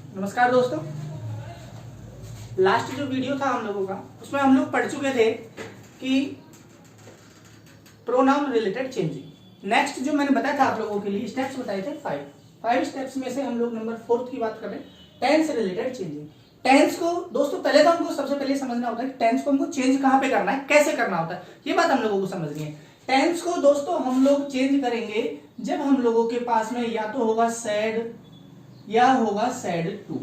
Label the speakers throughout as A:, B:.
A: नमस्कार दोस्तों। लास्ट जो वीडियो था हम लोगों का, उसमें हम लोग पढ़ चुके थे कि प्रोनाउन रिलेटेड चेंजिंग। नेक्स्ट जो मैंने बताया था आप लोगों के लिए स्टेप्स बताए थे 5 स्टेप्स में से हम लोग नंबर 4 की बात कर रहे हैं, टेंस रिलेटेड चेंजिंग। टेंस को दोस्तों पहले तो हमको सबसे पहले समझना होता है कि टेंस को हमको चेंज कहाँ पे करना है, कैसे करना होता है, ये बात हम लोगों को समझनी है। टेंस को दोस्तों हम लोग चेंज करेंगे जब हम लोगों के पास में या तो होगा सैड या होगा सैड टू।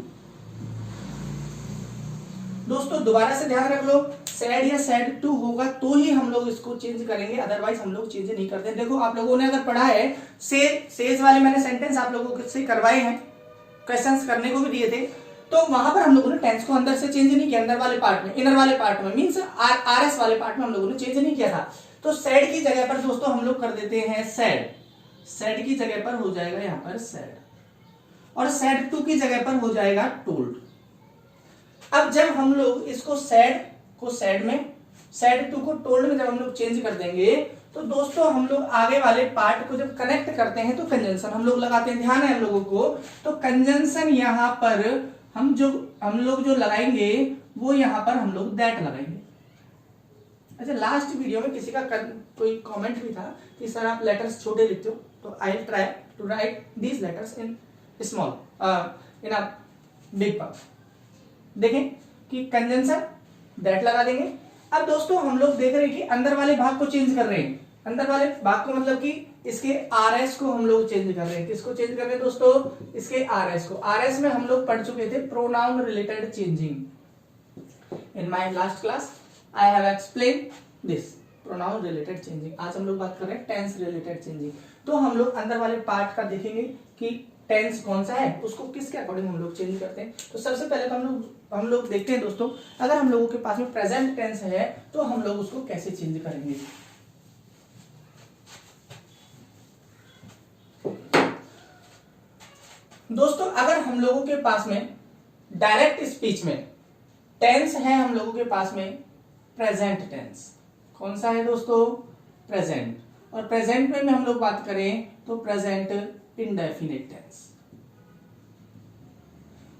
A: दोस्तों दोबारा से ध्यान रख लो, सैड या सैड टू होगा तो ही हम लोग इसको चेंज करेंगे, अदरवाइज हम लोग चेंज नहीं करते। देखो आप लोगों ने अगर पढ़ा है सेज वाले मैंने सेंटेंस आप लोगों से करवाए हैं, क्वेश्चंस करने को भी दिए थे, तो वहां पर हम लोगों ने टेंस को अंदर से चेंज नहीं किया, अंदर वाले पार्ट में, इनर वाले पार्ट में, मींस आरएस वाले पार्ट में हम लोगों ने चेंज नहीं किया था। तो सैड की जगह पर दोस्तों हम लोग कर देते हैं सैड, सैड की जगह पर हो जाएगा यहां पर सैड, और सैड टू की जगह पर हो जाएगा टोल्ड। अब जब हम लोग इसको सैड को सैड में, सैड टू को टोल्ड में जब हम लोग चेंज कर देंगे तो दोस्तों हम लोग आगे वाले पार्ट को जब कनेक्ट करते हैं तो कंजंक्शन हम लोग लगाते हैं, ध्यान है हम लोगों को। तो कंजंक्शन यहां पर हम लोग जो लगाएंगे वो यहां पर हम लोग दैट लगाएंगे। अच्छा, लास्ट वीडियो में किसी का कोई कमेंट भी था कि सर आप लेटर्स छोटे लिखते हो, तो I will try to write these letters in small in a big part. देखें कि कंजंक्शन दैट लगा देंगे। अब दोस्तों हम लोग देख रहे हैं कि अंदर वाले भाग को चेंज कर रहे हैं, अंदर वाले भाग को मतलब कि इसके आरएस को हम लोग चेंज कर रहे हैं। किसको चेंज कर रहे हैं दोस्तों? इसके आरएस को। आरएस में हम लोग पढ़ चुके थे pronoun related changing. In my last class I have explain this pronoun related changing. आज हम लोग बात कर रहे हैं टेंस रिलेटेड चेंजिंग। तो हम लोग अंदर वाले पार्ट का देखेंगे कि टेंस कौन सा है, उसको किसके अकॉर्डिंग हम लोग चेंज करते हैं। तो सबसे पहले तो हम लोग देखते हैं दोस्तों, अगर हम लोगों के पास में प्रेजेंट टेंस है तो हम लोग उसको कैसे चेंज करेंगे। दोस्तों अगर हम लोगों के पास में डायरेक्ट स्पीच में टेंस है, हम लोगों के पास में प्रेजेंट टेंस कौन सा है दोस्तों? प्रेजेंट। और प्रेजेंट में हम लोग बात करें तो present indefinite tense.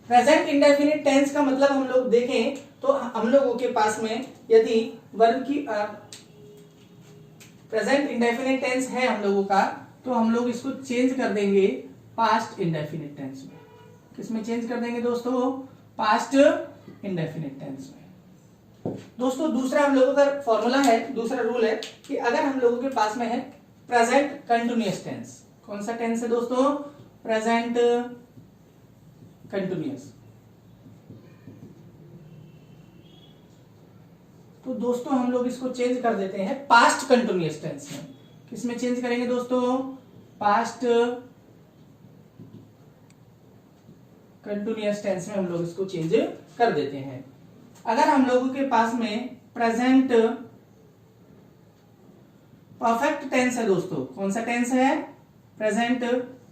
A: Present indefinite tense का मतलब हम लोग देखें तो हम लोगों के पास में यदि वर्ब की प्रेजेंट इंडेफिनिट टेंस है हम लोगों का, तो हम लोग इसको चेंज कर देंगे पास्ट इंडेफिनिट टेंस में। किसमें चेंज कर देंगे दोस्तों? पास्ट इंडेफिनिट टेंस में। दोस्तों दूसरा हम लोगों का फॉर्मूला है, दूसरा रूल है कि अगर हम लोगों के पास में है प्रेजेंट कंटिन्यूअस टेंस, कौन सा टेंस है दोस्तों? Present continuous. तो दोस्तों हम लोग इसको चेंज कर देते हैं पास्ट कंटिन्यूअस टेंस में। किसमें चेंज करेंगे दोस्तों? पास्ट कंटिन्यूअस टेंस में हम लोग इसको चेंज कर देते हैं। अगर हम लोगों के पास में प्रेजेंट परफेक्ट टेंस है दोस्तों, कौन सा टेंस है? प्रेजेंट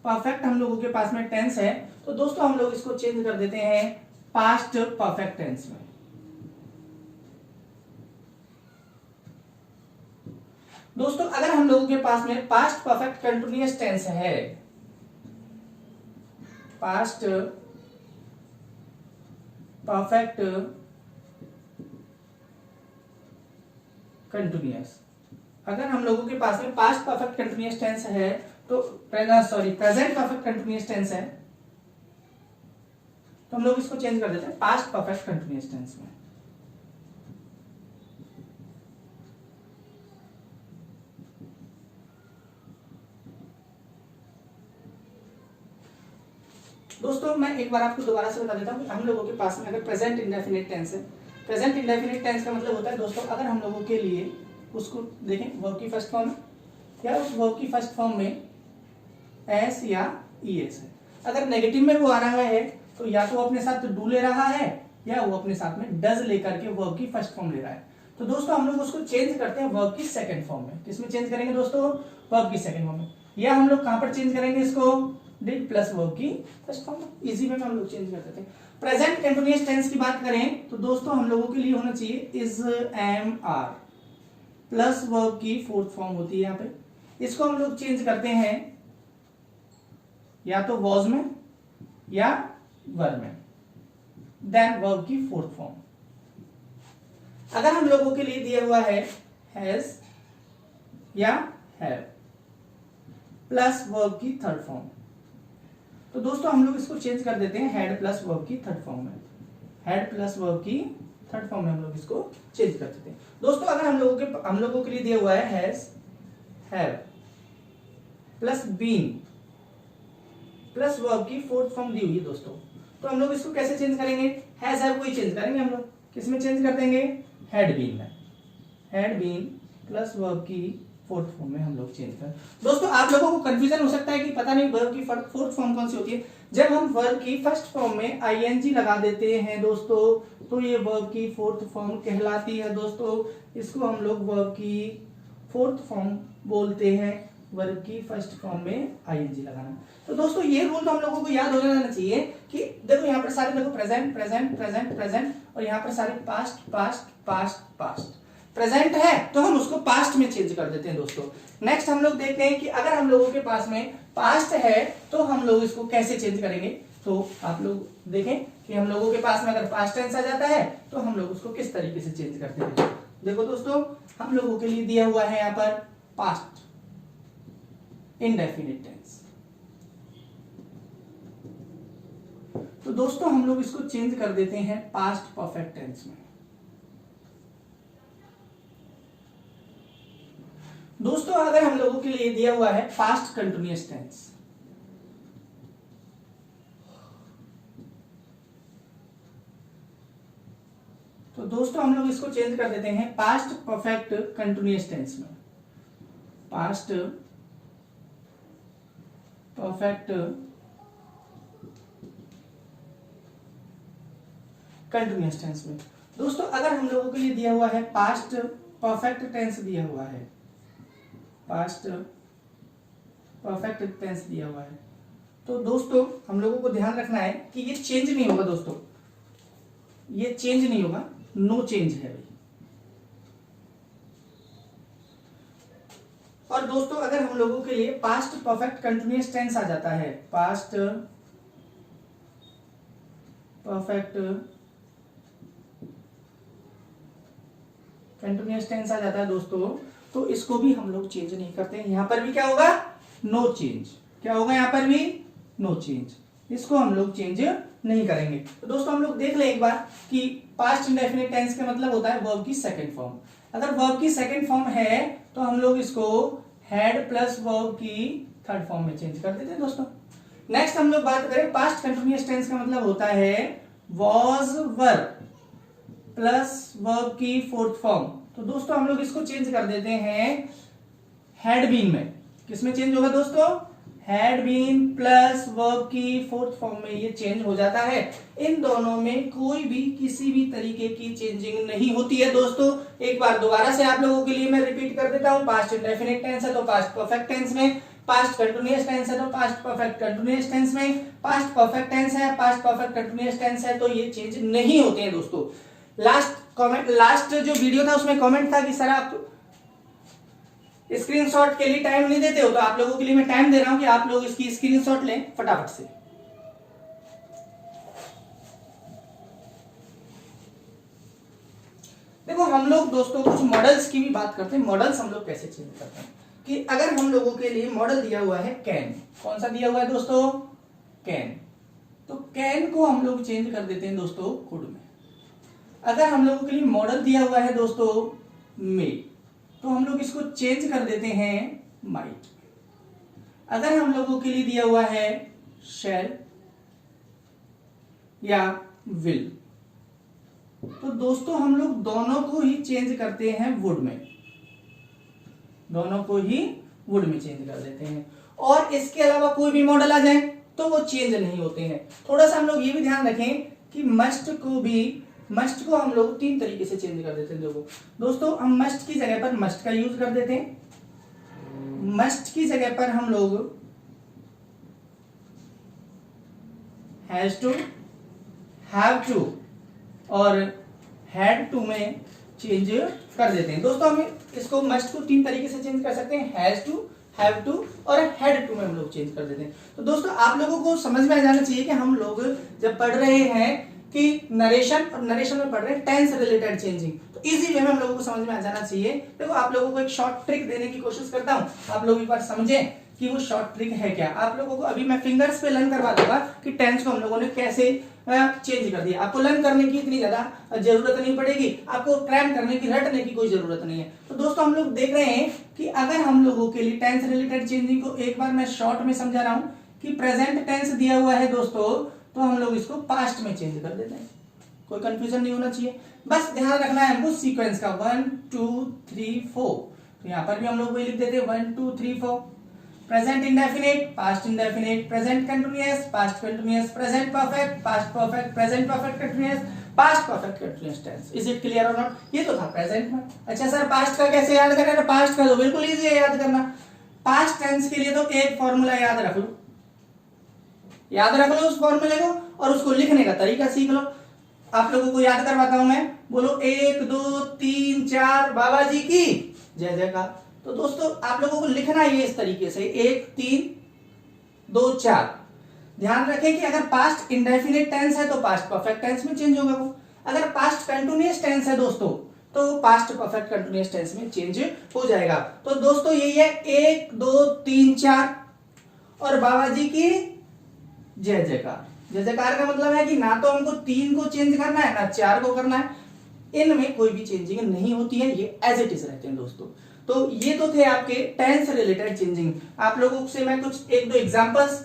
A: परफेक्ट हम लोगों के पास में टेंस है, तो दोस्तों हम लोग इसको चेंज कर देते हैं पास्ट परफेक्ट टेंस में। दोस्तों अगर हम लोगों के पास में पास्ट परफेक्ट कंटिन्यूअस टेंस है, पास्ट परफेक्ट कंटिन्यूअस, अगर हम लोगों के पास में पास्ट परफेक्ट कंटिन्यूअस टेंस है तो प्रेजेंट परफेक्ट कंटिन्यूअस टेंस है, तो हम लोग इसको चेंज कर देते हैं पास्ट परफेक्ट कंटिन्यूअस टेंस में। दोस्तों मैं एक बार आपको दोबारा से बता देता हूं कि हम लोगों के पास में अगर प्रेजेंट इंडेफिनिट टेंस है, प्रेजेंट इंडेफिनिट टेंस का मतलब होता है दोस्तों अगर हम लोगों के लिए उसको देखें वर्ब की फर्स्ट फॉर्म या उस वर्ब की फर्स्ट फॉर्म में एस या ईएस है। अगर नेगेटिव में वो आ रहा है तो या तो वो अपने साथ डू ले रहा है या वो अपने साथ में डज लेकर के वर्ब की फर्स्ट फॉर्म ले रहा है। तो दोस्तों हम लोग उसको चेंज करते हैं वर्ब की सेकंड फॉर्म में। किसमें चेंज करेंगे दोस्तों? वर्ब की सेकंड फॉर्म में। या हम लोग कहां पर चेंज करेंगे इसको? डिड प्लस वर्ब की फर्स्ट फॉर्म में। इजी वे में हम लोग चेंज कर देते हैं। प्रेजेंट कंटिन्यूअस टेंस की बात करें तो दोस्तों हम लोगों के लिए होना चाहिए is am are plus verb की फोर्थ फॉर्म होती है यहाँ पे। इसको हम लोग चेंज करते हैं या तो वॉज में या वर में। देन वर्ब की फोर्थ फॉर्म। अगर हम लोगों के लिए दिया हुआ है हैज या हैव प्लस वर्ब की थर्ड फॉर्म, तो दोस्तों हम लोग इसको चेंज कर देते हैं हैड प्लस वर्ब की थर्ड फॉर्म में। हैड प्लस वर्ब की थर्ड फॉर्म में हम लोग इसको चेंज कर देते हैं। दोस्तों अगर हम लोगों के लिए दिया हुआ है has have plus been plus verb की फोर्थ फॉर्म दी हुई है दोस्तों, तो हम लोग इसको कैसे चेंज करेंगे? हैज हैव को ही चेंज करेंगे हम लोग। किस में चेंज कर देंगे? हैड बीन में। हैड बीन प्लस वर्ब की फोर्थ फॉर्म में हम लोग चेंज कर। दोस्तों आप लोगों को कंफ्यूजन हो सकता है कि पता नहीं वर्ब की फोर्थ फॉर्म कौन सी होती है। जब हम वर्ब की फर्स्ट फॉर्म में आईएनजी लगा देते हैं दोस्तों, तो ये वर्ब की फोर्थ फॉर्म कहलाती है दोस्तों। इसको हम लोग वर्ब की फोर्थ फॉर्म बोलते हैं, वर्ब की फर्स्ट फॉर्म में आईएनजी लगाना। तो दोस्तों ये रूल तो हम लोगों को याद हो जाना चाहिए कि देखो यहाँ पर सारे देखो प्रेजेंट प्रेजेंट प्रेजेंट प्रेजेंट, और यहाँ पर सारे past past past past. Present है तो हम उसको पास्ट में चेंज कर देते हैं दोस्तों। नेक्स्ट हम लोग देखते हैं कि अगर हम लोगों के पास में पास्ट है तो हम लोग इसको कैसे चेंज करेंगे। तो आप लोग देखें कि हम लोगों के पास में अगर पास्ट टेंस आ जाता है तो हम लोग उसको किस तरीके से चेंज करते हैं। देखो दोस्तों हम लोगों के लिए दिया हुआ है यहाँ पर पास्ट इंडेफिनिट टेंस, तो दोस्तों हम लोग इसको चेंज कर देते हैं पास्ट परफेक्ट टेंस में। दोस्तों अगर हम लोगों के लिए दिया हुआ है पास्ट कंटिन्यूअस टेंस, तो दोस्तों हम लोग इसको चेंज कर देते हैं पास्ट परफेक्ट कंटिन्यूअस टेंस में। पास्ट परफेक्ट कंटिन्यूअस टेंस में। दोस्तों अगर हम लोगों के लिए दिया हुआ है पास्ट परफेक्ट टेंस दिया हुआ है, पास्ट परफेक्ट टेंस दिया हुआ है, तो दोस्तों हम लोगों को ध्यान रखना है कि ये चेंज नहीं होगा दोस्तों, ये चेंज नहीं होगा, नो चेंज है भाई। और दोस्तों अगर हम लोगों के लिए पास्ट परफेक्ट कंटिन्यूअस टेंस आ जाता है, पास्ट परफेक्ट कंटिन्यूअस टेंस आ जाता है दोस्तों, तो इसको भी हम लोग चेंज नहीं करते हैं। यहां पर भी क्या होगा? No change. क्या होगा यहां पर भी? No change. इसको हम लोग चेंज नहीं करेंगे। तो दोस्तों हम लोग देख ले एक बार कि पास्ट इंडेफिनिट टेंस का मतलब होता है वर्ब की सेकंड फॉर्म। अगर वर्ब की सेकंड फॉर्म है तो हम लोग इसको हैड प्लस वर्ब की थर्ड फॉर्म में चेंज कर देते हैं दोस्तों। नेक्स्ट हम लोग बात करें पास्ट कंटिन्यूअस टेंस का मतलब होता है वॉज वर प्लस वर्ब की फोर्थ फॉर्म। तो दोस्तों हम लोग इसको चेंज कर देते हैं हैड बीन में। किसमें चेंज होगा दोस्तों? हैड बीन प्लस वर्ब की फोर्थ फॉर्म में ये चेंज हो जाता है। इन दोनों में कोई भी किसी भी तरीके की चेंजिंग नहीं होती है दोस्तों। एक बार दोबारा से आप लोगों के लिए मैं रिपीट कर देता हूं, पास्ट इंडेफिनिट टेंस है तो पास्ट परफेक्ट टेंस में, पास्ट कंटिन्यूअस टेंस है तो पास्ट परफेक्ट कंटिन्यूअस टेंस में, पास्ट परफेक्ट टेंस है पास्ट परफेक्ट कंटिन्यूअस टेंस है, तो ये चेंज नहीं होते हैं दोस्तों। लास्ट जो वीडियो था उसमें कमेंट था कि सर आप स्क्रीनशॉट के लिए टाइम नहीं देते हो, तो आप लोगों के लिए मैं टाइम दे रहा हूं कि आप लोग इसकी स्क्रीनशॉट लें फटाफट से। देखो हम लोग दोस्तों कुछ मॉडल्स की भी बात करते हैं। मॉडल्स हम लोग कैसे चेंज करते हैं कि अगर हम लोगों के लिए मॉडल दिया हुआ है कैन, कौन सा दिया हुआ है दोस्तों? कैन। तो कैन को हम लोग चेंज कर देते हैं दोस्तों कुड में। अगर हम लोगों के लिए मॉडल दिया हुआ है दोस्तों मे, तो हम लोग इसको चेंज कर देते हैं माइट। अगर हम लोगों के लिए दिया हुआ है शैल या विल, तो दोस्तों हम लोग दोनों को ही चेंज करते हैं वुड में, दोनों को ही वुड में चेंज कर देते हैं। और इसके अलावा कोई भी मॉडल आ जाए तो वो चेंज नहीं होते हैं। थोड़ा सा हम लोग ये भी ध्यान रखें कि मस्ट को हम लोग तीन तरीके से चेंज कर देते हैं। देखो दोस्तों हम मस्ट की जगह पर मस्ट का यूज कर देते हैं। मस्ट की जगह पर हम लोग हैज टू, हैव टू और हैड टू में चेंज कर देते हैं। दोस्तों हम इसको मस्ट को तीन तरीके से चेंज कर सकते हैं, हैज टू, हैव टू और हैड टू में हम लोग चेंज कर देते हैं। तो दोस्तों आप लोगों को समझ में आ जाना चाहिए कि हम लोग जब पढ़ रहे हैं कि नरेशन और नरेशन में पढ़ रहे हैं टेंस रिलेटेड चेंजिंग, तो इजी वे में हम लोगों को समझ में आ जाना चाहिए। देखो आप लोगों को एक शॉर्ट ट्रिक देने की कोशिश करता हूं, आप लोग एक बार समझें कि वो शॉर्ट ट्रिक है क्या। आप लोगों को अभी मैं फिंगर्स पे लर्न करवा दूंगा कि टेंस को हम लोगों ने कैसे चेंज कर दिया। आपको लर्न करने की इतनी ज्यादा जरूरत नहीं पड़ेगी, आपको क्रैम करने की, रटने की कोई जरूरत नहीं है। तो दोस्तों हम लोग देख रहे हैं कि अगर हम लोगों के लिए टेंस रिलेटेड चेंजिंग को एक बार मैं शॉर्ट में समझा रहा हूं कि प्रेजेंट टेंस दिया हुआ है दोस्तों, तो हम लोग इसको पास्ट में चेंज कर देते हैं। कोई कंफ्यूजन नहीं होना चाहिए, बस ध्यान रखना है हमको सीक्वेंस का 1 2 3 4। तो यहां पर भी हम लोग वही लिख देते हैं 1 2 3 4। Present indefinite, past indefinite, present continuous, past continuous, present perfect, past perfect, present perfect continuous, past perfect continuous tense. Is it clear और नॉट? ये तो था प्रेजेंट में। अच्छा सर पास्ट का कैसे याद करें? पास्ट का तो बिल्कुल इजी है याद करना। पास्ट टेंस के लिए तो एक फॉर्मूला याद रख लो, याद रख लो उस फॉर्मूले को और उसको लिखने का तरीका सीख लो। आप लोगों को याद करवाता हूं मैं, बोलो 1 2 3 4 बाबा जी की जय जयकार। तो दोस्तों आप लोगों को लिखना ये इस तरीके से 1 3 2 4। ध्यान रखें कि अगर पास्ट इंडेफिनिट टेंस है तो पास्ट परफेक्ट टेंस में चेंज होगा वो, अगर पास्ट कंटीन्यूअस टेंस है दोस्तों तो पास्ट परफेक्ट कंटीन्यूअस टेंस में चेंज हो जाएगा। तो दोस्तों यही है 1 2 3 4 और बाबा जी की जय जयकार। जय जयकार का मतलब है कि ना तो हमको 3 को चेंज करना है ना 4 को करना है, इनमें कोई भी चेंजिंग नहीं होती है, ये एज इट इज रहते हैं दोस्तों। तो ये तो थे आपके टेंस रिलेटेड चेंजिंग। आप लोगों से मैं कुछ 1-2 एग्जांपल्स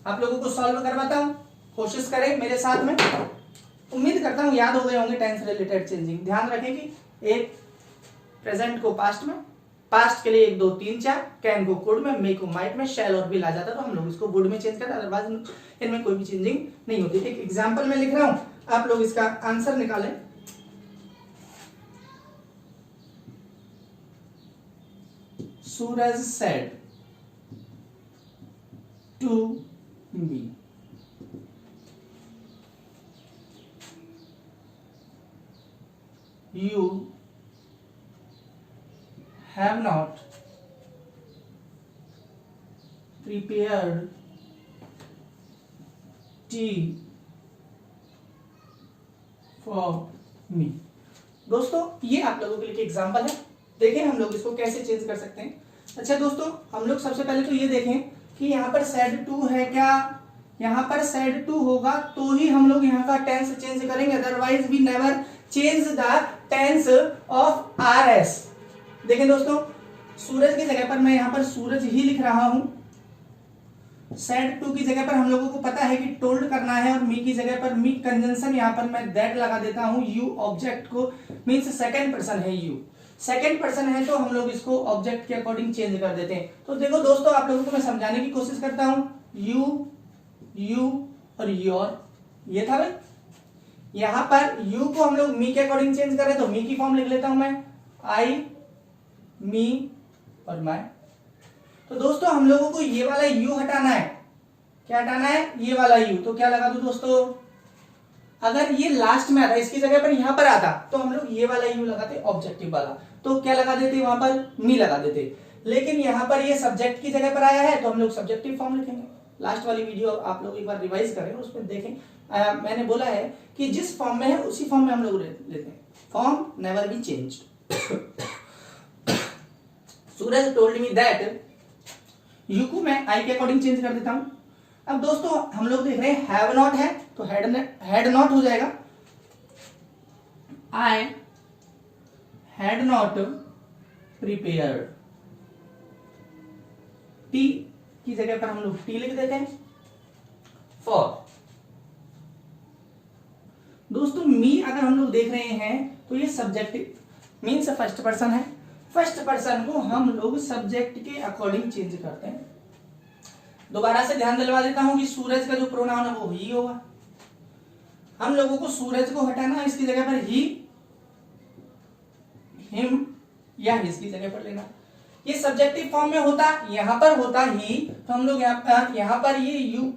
A: आप लोगों को सॉल्व करवाता हूं, कोशिश करें मेरे साथ में। उम्मीद करता हूं याद हो गए होंगे टेंस रिलेटेड चेंजिंग। ध्यान रखें कि एक प्रेजेंट को पास्ट में, पास्ट के लिए 1 2 3 4, कैन को कुड में, मे को माइट में, शैल और विल आ जाता तो हम लोग इसको वुड में चेंज करते, अदरवाइज इनमें कोई भी चेंजिंग नहीं होती। एक एग्जांपल में लिख रहा हूं, आप लोग इसका आंसर निकालें। सूरज said to me, you have not prepared tea for me। दोस्तों ये आप लोगों के लिए एग्जांपल है, देखें हम लोग इसको कैसे चेंज कर सकते हैं। अच्छा दोस्तों हम लोग सबसे पहले तो ये देखें कि यहाँ पर said to है क्या, यहाँ पर said to होगा तो ही हम लोग यहाँ का टेंस चेंज करेंगे, otherwise we never change the tense of RS। देखें दोस्तों सूरज की जगह पर मैं यहाँ पर सूरज ही लिख रहा हूं, said to की जगह पर हम लोगों को पता है कि टोल्ड करना है, और मी की जगह पर मी कंजंक्शन यहाँ पर मैं दैट लगा देता हूं। यू ऑब्जेक्ट को मीन्स सेकंड पर्सन है, यू सेकंड पर्सन है तो हम लोग इसको ऑब्जेक्ट के अकॉर्डिंग चेंज कर देते हैं। तो देखो दोस्तों आप लोगों को मैं समझाने की कोशिश करता हूं, यू और योर, ये था भाई। यहां पर यू को हम लोग मी के अकॉर्डिंग चेंज कर रहे हैं तो मी की फॉर्म लिख लेता हूं मैं, आई मी और माई। तो दोस्तों हम लोगों को ये वाला यू हटाना है, क्या हटाना है, ये वाला यू। तो क्या लगा दूं दोस्तों, अगर ये लास्ट में आता इसकी जगह पर यहां पर आता तो हम लोग ये वाला यू लगाते ऑब्जेक्टिव वाला, तो क्या लगा देते वहां पर मी लगा देते। लेकिन यहां पर ये सब्जेक्ट की जगह पर आया है तो हम लोग सब्जेक्टिव फॉर्म लिखेंगे। लास्ट वाली वीडियो आप लोग एक बार रिवाइज करें, उसमें देखें मैंने बोला है कि जिस फॉर्म में है उसी फॉर्म में हम लोग लेते हैं, form never be changed. Suraj told me that, you को मैं आई के अकॉर्डिंग चेंज कर देता हूं। अब दोस्तों हम लोग देख रहे हैं हैव नॉट है तो हैड नॉट हो जाएगा, I had not prepared. T की जगह पर हम लोग टी लिख देते हैं, फॉर। दोस्तों मी अगर हम लोग देख रहे हैं तो ये सब्जेक्टिव मीन्स फर्स्ट पर्सन है, फर्स्ट पर्सन को हम लोग सब्जेक्ट के अकॉर्डिंग चेंज करते हैं। दोबारा से ध्यान दिलवा देता हूं कि सूरज का जो प्रोनाउन है वो ही होगा, हम लोगों को सूरज को हटाना, इसकी जगह पर ही, हिम या हिज की जगह पर लेना। ये सब्जेक्टिव फॉर्म में होता, यहां पर होता ही तो हम लोग यहां पर ये यू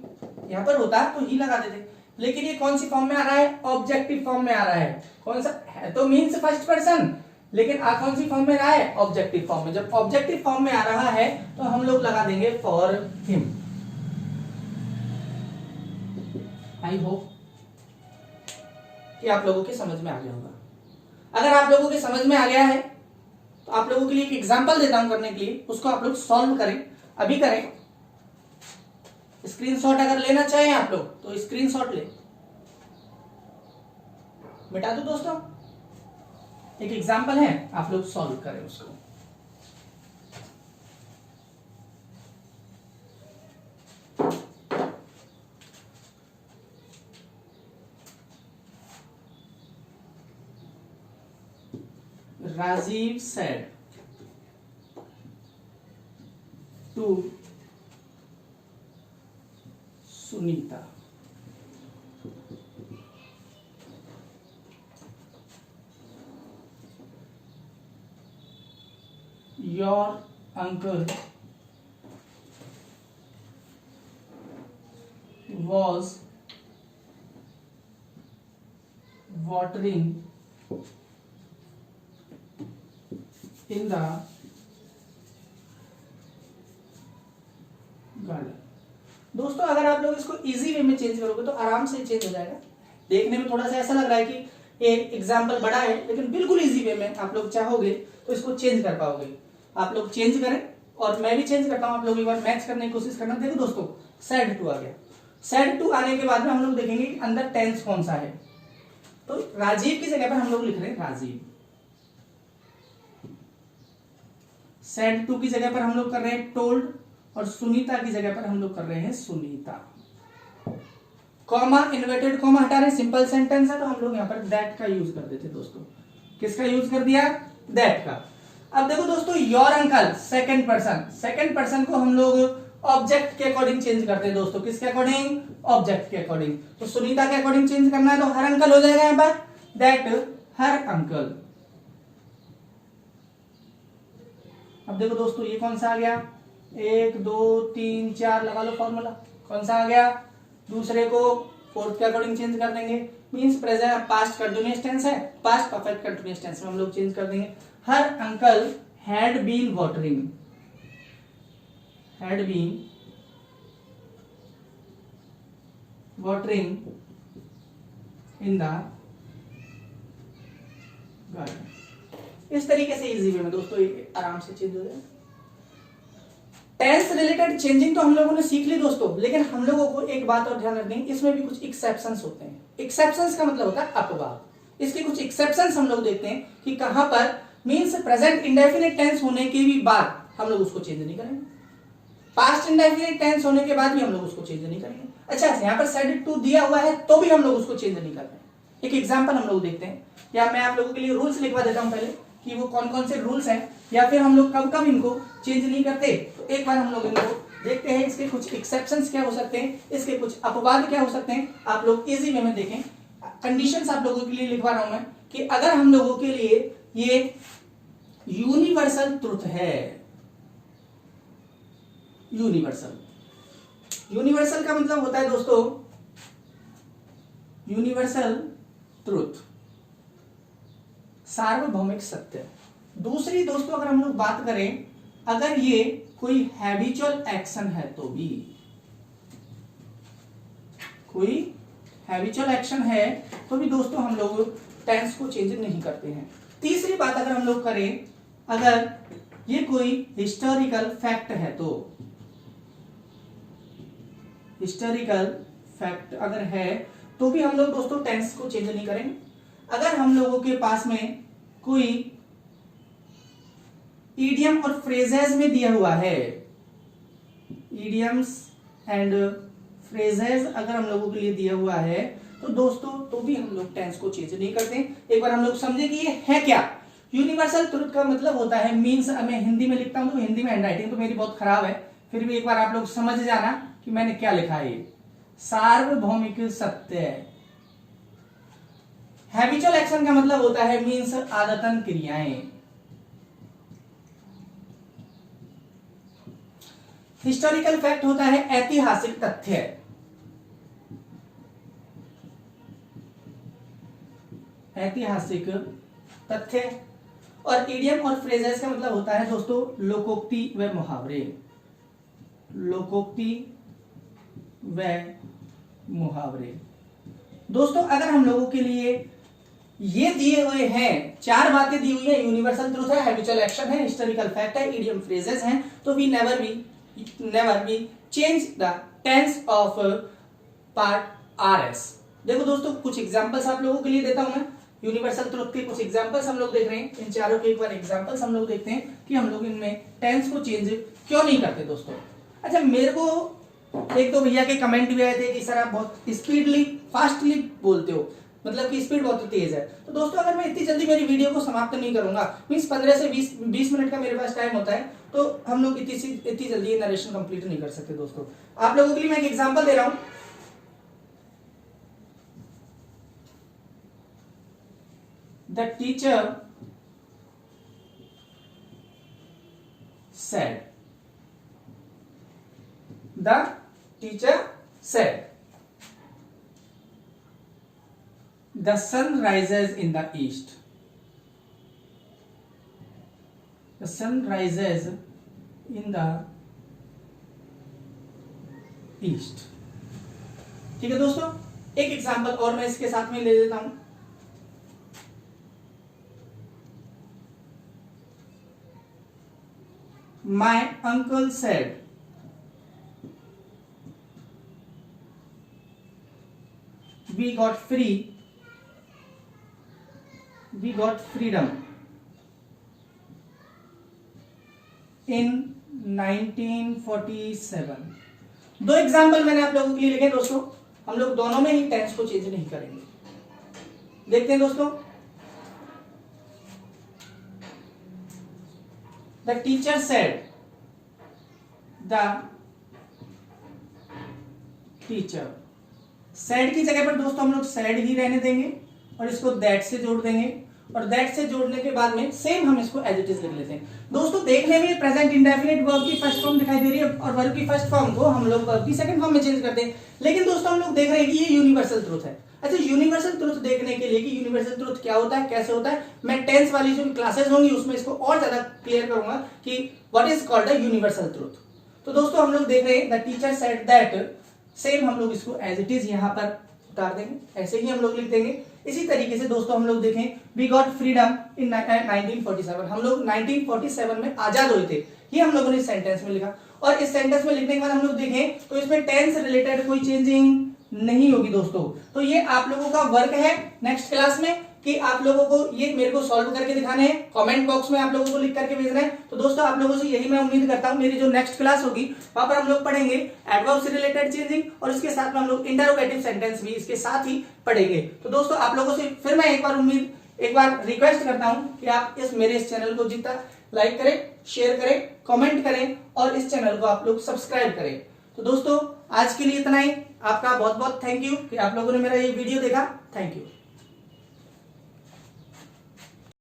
A: यहां पर होता तो ही लगा देते। लेकिन ये कौन सी फॉर्म में आ रहा है, ऑब्जेक्टिव फॉर्म में आ रहा है। कौन सा है तो मीन्स फर्स्ट पर्सन, लेकिन कौन सी फॉर्म में रहा है, ऑब्जेक्टिव फॉर्म में। जब ऑब्जेक्टिव फॉर्म में आ रहा है तो हम लोग लगा देंगे फॉर हिम। आई होप कि आप लोगों के समझ में आ गया होगा। अगर आप लोगों के समझ में आ गया है तो आप लोगों के लिए एक एग्जांपल देता हूं करने के लिए, उसको आप लोग सॉल्व करें, अभी करें। स्क्रीनशॉट अगर लेना चाहें आप लोग तो स्क्रीनशॉट ले, मिटा दो दोस्तों। एक एग्जांपल है, आप लोग सॉल्व करें उसको। Rajiv said to Sunita, your uncle was watering in the garden. दोस्तों अगर आप लोग इसको इजी वे में चेंज करोगे तो आराम से चेंज हो जाएगा। देखने में थोड़ा सा ऐसा लग रहा है कि ये एग्जाम्पल बड़ा है, लेकिन बिल्कुल इजी वे में आप लोग चाहोगे तो इसको चेंज कर पाओगे। आप लोग चेंज करें और मैं भी चेंज करता हूं, आप लोग एक बार मैच करने की कोशिश करना। देखो दोस्तों सेड टू आ गया, सेड टू आने के बाद में हम लोग देखेंगे कि अंदर टेंस कौन सा है। तो राजीव की जगह पर हम लोग लिख रहे हैं राजीव, सेड टू की जगह पर हम लोग कर रहे हैं टोल्ड, और सुनीता की जगह पर हम लोग कर रहे हैं सुनीता। कॉमा, इन्वर्टेड कॉमा हटा रहे हैं, सिंपल सेंटेंस है तो हम लोग यहां पर दैट का यूज कर देते दोस्तों। किसका यूज कर दिया? दैट का। अब देखो दोस्तों your uncle second person, second person को हम लोग ऑब्जेक्ट के अकॉर्डिंग चेंज करते हैं दोस्तों। किसके अकॉर्डिंग? ऑब्जेक्ट के अकॉर्डिंग। तो सुनीता के अकॉर्डिंग चेंज करना है तो हर अंकल हो जाएगा यहां पर, दैट हर अंकल। अब देखो दोस्तों ये कौन सा आ गया, 1 2 3 4 लगा लो फॉर्मूला, कौन सा आ गया? दूसरे को फोर्थ के अकॉर्डिंग चेंज कर देंगे। Means present past continuous tense है, पास्ट परफेक्ट कंटिन्यूअस टेंस में हम लोग चेंज कर देंगे। Her uncle had been watering, had been watering in the garden. इस तरीके से इजी वे में दोस्तों आराम से चेंज हो जाए। टेंस रिलेटेड चेंजिंग तो हम लोगों ने सीख ली दोस्तों, लेकिन हम लोगों को एक बात और ध्यान रखनी है, इसमें भी कुछ एक्सेप्शंस होते हैं। एक्सेप्शंस का मतलब होता है अपवाद। इसके कुछ एक्सेप्शंस हम लोग देखते हैं कि कहां पर मींस प्रेजेंट इंडेफिनिट टेंस होने के भी बाद हम लोग उसको चेंज नहीं करेंगे, पास्ट इंडेफिनिट टेंस होने के बाद भी हम लोग उसको चेंज नहीं करेंगे। अच्छा यहाँ पर सेड टू दिया हुआ है तो भी हम लोग उसको चेंज नहीं कर रहे। एक एग्जाम्पल हम लोग देखते हैं, या मैं आप लोगों के लिए रूल्स लिखवा देता हूं पहले कि वो कौन कौन से रूल्स हैं, या फिर हम लोग कब कब इनको चेंज नहीं करते। तो एक बार हम लोग इनको देखते हैं, इसके कुछ एक्सेप्शंस क्या हो सकते हैं, इसके कुछ अपवाद क्या हो सकते हैं। आप लोग इजी वे में देखें, कंडीशंस आप लोगों के लिए लिखवा रहा हूं मैं कि अगर हम लोगों के लिए ये यूनिवर्सल ट्रुथ है, यूनिवर्सल, यूनिवर्सल का मतलब होता है दोस्तों यूनिवर्सल ट्रुथ, सार्वभौमिक सत्य। दूसरी दोस्तों अगर हम लोग बात करें, अगर ये कोई हैबिचुअल एक्शन है तो भी, कोई हैबिचुअल एक्शन है तो भी दोस्तों हम लोग टेंस को चेंज नहीं करते हैं। तीसरी बात अगर हम लोग करें, अगर ये कोई हिस्टोरिकल फैक्ट है तो, हिस्टोरिकल फैक्ट अगर है तो भी हम लोग दोस्तों टेंस को चेंज नहीं करेंगे। अगर हम लोगों के पास में कोई इडियम और फ्रेजेस में दिया हुआ है, इडियम्स एंड फ्रेजेस अगर हम लोगों के लिए दिया हुआ है तो दोस्तों तो भी हम लोग टेंस को चेंज नहीं करते। एक बार हम लोग समझे कि ये है क्या। यूनिवर्सल ट्रुथ का मतलब होता है, मींस मैं हिंदी में लिखता हूं तो हिंदी में हैंडराइटिंग तो मेरी बहुत खराब है, फिर भी एक बार आप लोग समझ जाना कि मैंने क्या लिखा है। सार्वभौमिक सत्य। हैबिचुअल एक्शन का मतलब होता है मींस आदतन क्रियाएं। हिस्टोरिकल फैक्ट होता है ऐतिहासिक तथ्य, ऐतिहासिक तथ्य। और इडियम और फ्रेजेस का मतलब होता है दोस्तों लोकोक्ति व मुहावरे, लोकोक्ति व मुहावरे। दोस्तों अगर हम लोगों के लिए ये दिए हुए हैं, 4 बातें दी हुई है, यूनिवर्सल ट्रूथ है, हैबिचुअल एक्शन है, हिस्टोरिकल फैक्ट है, इडियम फ्रेजेस हैं, तो we never be change the tense of part RS। देखो दोस्तों कुछ एग्जांपल्स आप लोगों के लिए देता हूं मैं, यूनिवर्सल ट्रूथ के कुछ एग्जांपल्स हम लोग देख रहे हैं, इन चारों के एक बार एग्जांपल्स हम लोग देखते हैं कि हम लोग इनमें टेंस को चेंज क्यों नहीं करते दोस्तों। अच्छा, मेरे को एक तो भैया के कमेंट भी आए थे कि सर आप बहुत स्पीडली फास्टली बोलते हो, मतलब कि स्पीड बहुत तेज है। तो दोस्तों अगर मैं इतनी जल्दी मेरी वीडियो को समाप्त नहीं करूंगा, मींस 15 से 20 मिनट का मेरे पास टाइम होता है, तो हम लोग इतनी जल्दी ये नरेशन कंप्लीट नहीं कर सकते। दोस्तों आप लोगों के लिए मैं एक एग्जांपल दे रहा हूं। The teacher said, the teacher said, the sun rises in the east, the sun rises in the east। ठीक है दोस्तों, एक एग्जांपल और मैं इसके साथ में ले लेता हूं। My uncle said, we got freedom in 1947। दो एग्जाम्पल मैंने आप लोगों के लिए लिखे दोस्तों, हम लोग दोनों में ही टेंस को चेंज नहीं करेंगे। देखते हैं दोस्तों, The teacher said, the teacher said की जगह पर दोस्तों हम लोग said ही रहने देंगे और इसको that से जोड़ देंगे, और that से जोड़ने के बाद में सेम हम इसको as it is लिख लेते हैं। दोस्तों देखने में प्रेजेंट इंडेफिनिट वर्ब की फर्स्ट फॉर्म दिखाई दे रही है और वर्ब की फर्स्ट फॉर्म को हम लोग वर्ब की सेकंड फॉर्म में चेंज करते हैं, लेकिन दोस्तों हम लोग देख रहे हैं कि ये यूनिवर्सल ट्रूथ है। अच्छा, यूनिवर्सल ट्रूथ देखने के लिए कि यूनिवर्सल ट्रूथ क्या होता है, कैसे होता है, मैं टेंस वाली जो क्लासेस होंगी उसमें इसको और ज्यादा क्लियर करूंगा कि what is called a universal truth. तो दोस्तों हम लोग देख रहे हैं the teacher said that, same हम लोग इसको एज इट इज यहां पर उतार देंगे, ऐसे ही हम लोग लिख देंगे। इसी तरीके से दोस्तों हम लोग देखें, वी गॉट फ्रीडम इन 1947, हम लोग 1947 में आजाद हुए थे, ये हम लोगों ने इस सेंटेंस में लिखा। और इस सेंटेंस में लिखने के बाद हम लोग देखें तो इसमें टेंस रिलेटेड कोई चेंजिंग नहीं होगी दोस्तों। तो ये आप लोगों का वर्क है नेक्स्ट क्लास में कि आप लोगों को ये मेरे को सॉल्व करके दिखाने हैं, कमेंट बॉक्स में आप लोगों को लिख करके भेजना है। तो दोस्तों आप लोगों से यही मैं उम्मीद करता हूं, मेरी जो नेक्स्ट क्लास होगी वहां पर हम लोग पढ़ेंगे एडवर्ब से रिलेटेड चेंजिंग और इसके साथ में हम लोग इंटरोगेटिव सेंटेंस भी इसके साथ ही पढ़ेंगे। तो दोस्तों आप लोगों से फिर मैं एक बार रिक्वेस्ट करता हूं कि आप मेरे इस चैनल को जितना लाइक करें, शेयर करें, कमेंट करें और इस चैनल को आप लोग सब्सक्राइब करें। तो दोस्तों आज के लिए इतना ही, आपका बहुत बहुत थैंक यू कि आप लोगों ने मेरा ये वीडियो देखा। Thank you.